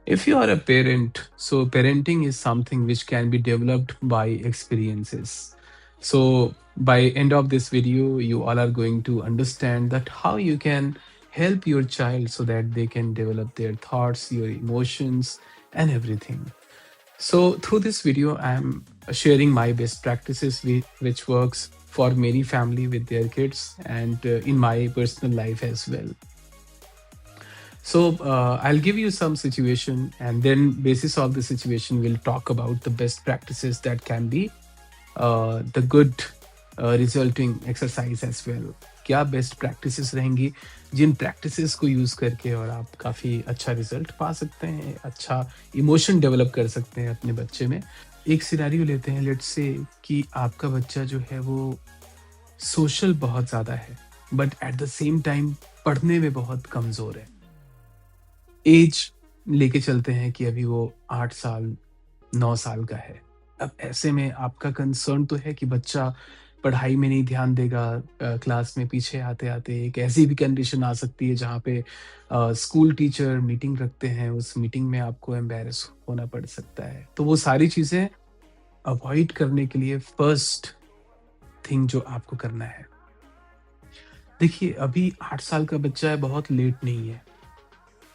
If you are a parent, so parenting is something which can be developed by experiences. So by end of this video, you all are going to understand that how you can help your child so that they can develop their thoughts, your emotions, and everything. So through this video, I am sharing my best practices which works for many family with their kids and in my personal life as well. So I'll give you some situation, and then basis of the situation, we'll talk about the best practices that can be the good resulting exercise as well. क्या best practices रहेंगी जिन practices को use करके और आप काफी अच्छा result पा सकते हैं, अच्छा इमोशन डेवलप कर सकते हैं अपने बच्चे में। एक सिनेरियो लेते हैं, लेट्स से कि आपका बच्चा जो है वो सोशल बहुत ज्यादा है, but at the same time पढ़ने में बहुत कमजोर है। एज लेके चलते हैं कि अभी वो 8 साल, 9 साल का है। अब ऐसे में आपका कंसर्न तो है कि बच्चा पढ़ाई में नहीं ध्यान देगा, क्लास में पीछे आते-आते एक ऐसी भी कंडीशन आ सकती है जहाँ पे स्कूल टीचर मीटिंग रखते हैं, उस मीटिंग में आपको एम्बैरेस होना पड़ सकता है। तो वो सारी चीज़ें अवॉइड करने के लिए फर्स्ट थिंग जो आपको करना है, देखिए अभी 8 साल का बच्चा है, बहुत लेट नहीं है।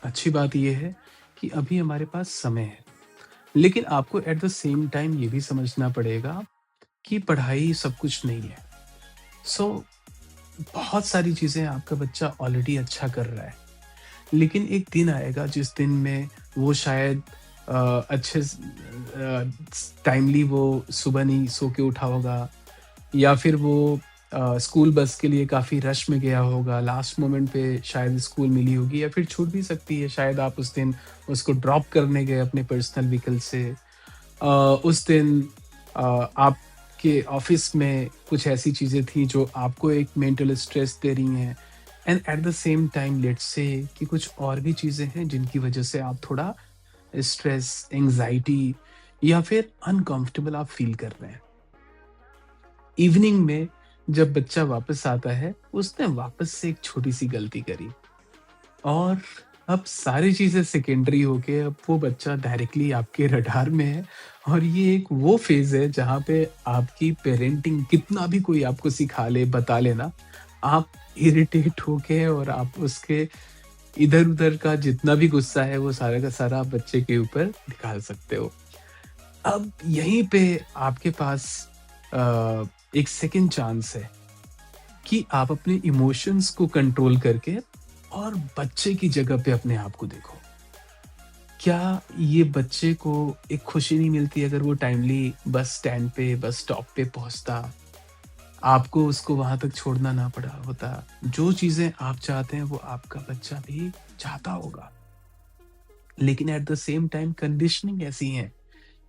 अच्छी बात ये है कि अभी हमारे पास समय है। लेकिन आपको एट द सेम टाइम ये भी समझना पड़ेगा कि पढ़ाई सब कुछ नहीं है। सो बहुत सारी चीज़ें आपका बच्चा ऑलरेडी अच्छा कर रहा है। लेकिन एक दिन आएगा जिस दिन में वो शायद अच्छे टाइमली वो सुबह नहीं सो के उठा होगा, या फिर वो स्कूल बस के लिए काफ़ी रश में गया होगा, लास्ट मोमेंट पे शायद स्कूल मिली होगी या फिर छूट भी सकती है, शायद आप उस दिन उसको ड्रॉप करने गए अपने पर्सनल व्हीकल से। उस दिन आपके ऑफ़िस में कुछ ऐसी चीज़ें थी जो आपको एक मेंटल स्ट्रेस दे रही हैं, and at the same time let's say कि कुछ और भी चीज़ें हैं जिनकी वजह से आप थोड़ा स्ट्रेस, एंग्ज़ायटी या फिर अनकंफर्टेबल आप फ़ील कर रहे हैं। इवनिंग में जब बच्चा वापस आता है, उसने वापस से एक छोटी-सी गलती करी और अब सारी चीज़ें सेकेंडरी हो के अब वो बच्चा डायरेक्टली आपके रडार में है, और ये एक वो फ़ेज़ है जहाँ पे आपकी पेरेंटिंग कितना भी कोई आपको सिखा ले, बता ले ना, आप इरिटेट होके और आप उसके इधर-उधर का जितना भी गुस्सा है वो सारा का सारा आप बच्चे के ऊपर निकाल सकते हो। अब यहीं पे आपके पास एक सेकंड चांस है कि आप अपने इमोशंस को कंट्रोल करके और बच्चे की जगह पे अपने आप को देखो। क्या ये बच्चे को एक खुशी नहीं मिलती अगर वो टाइमली बस स्टैंड पे, बस स्टॉप पे पहुँचता? आपको उसको वहाँ तक छोड़ना ना पड़ा होता। जो चीज़ें आप चाहते हैं वो आपका बच्चा भी चाहता होगा। लेकिन at the same time conditioning ऐसी है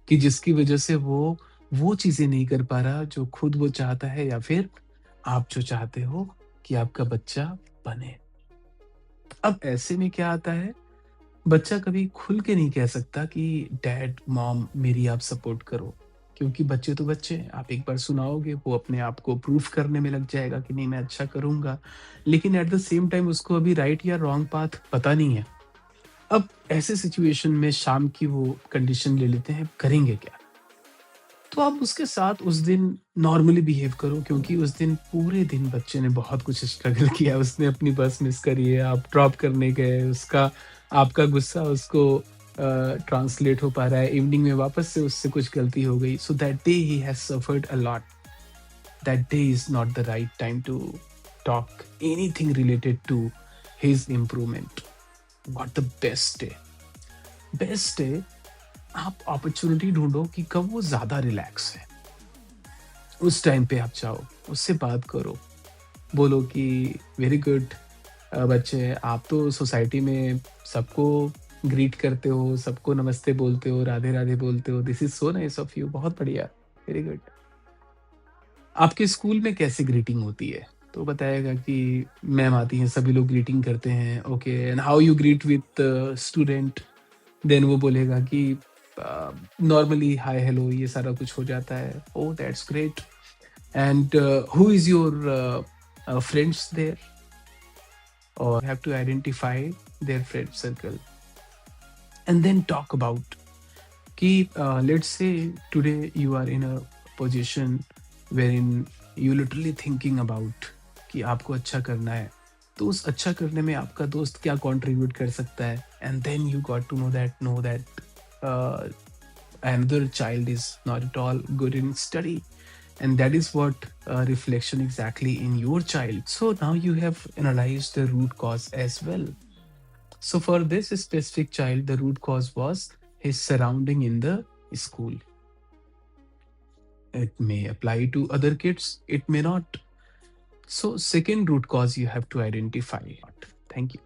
कि जिसकी वजह से वो चीज़ें नहीं कर पा रहा जो खुद वो चाहता है, या फिर आप जो चाहते हो कि आपका बच्चा बने। अब ऐसे में क्या आता है, बच्चा कभी खुल के नहीं कह सकता कि डैड, मॉम मेरी आप सपोर्ट करो। क्योंकि बच्चे तो बच्चे हैं, आप एक बार सुनाओगे वो अपने आप को प्रूफ करने में लग जाएगा कि नहीं मैं अच्छा करूँगा। लेकिन एट द सेम टाइम उसको अभी राइट या रॉन्ग पाथ पता नहीं है। अब ऐसे सिचुएशन में शाम की वो कंडीशन ले लेते हैं, करेंगे क्या? तो आप उसके साथ उस दिन नॉर्मली बिहेव करो, क्योंकि उस दिन पूरे दिन बच्चे ने बहुत कुछ स्ट्रगल किया, उसने अपनी बस मिस करी है, आप ड्रॉप करने गए, उसका आपका गुस्सा उसको ट्रांसलेट हो पा रहा है, इवनिंग में वापस से उससे कुछ गलती हो गई, so that day he has suffered a lot. That day is not the right time to talk anything related to his improvement. What the best day? Best day, आप अपॉर्चुनिटी ढूँढो कि कब वो ज़्यादा रिलैक्स है। उस टाइम पे आप जाओ, उससे बात करो, बोलो कि वेरी गुड बच्चे, आप तो सोसाइटी में सबको ग्रीट करते हो, सबको नमस्ते बोलते हो, राधे-राधे बोलते हो, this is so nice of you, बहुत बढ़िया, वेरी गुड। आपके स्कूल में कैसे ग्रीटिंग होती है? तो बताएगा कि मैम आती हैं, सभी लोग ग्रीटिंग करते हैं, okay and how you greet with student? Then वो बोलेगा कि नॉर्मली हाय, हेलो ये सारा कुछ हो जाता है। Oh that's great. And who is your friends there, or you have to identify their friend circle. and then talk about कि let's say today you are in a position wherein you literally thinking about कि आपको अच्छा करना है, तो उस अच्छा करने में आपका दोस्त क्या कंट्रीब्यूट कर सकता है, and then you got to know that uh, another child is not at all good in study, and that is what reflection exactly in your child. So now you have analyzed the root cause as well. So for this specific child, the root cause was his surrounding in the school. It may apply to other kids, it may not. So second root cause you have to identify. Thank you.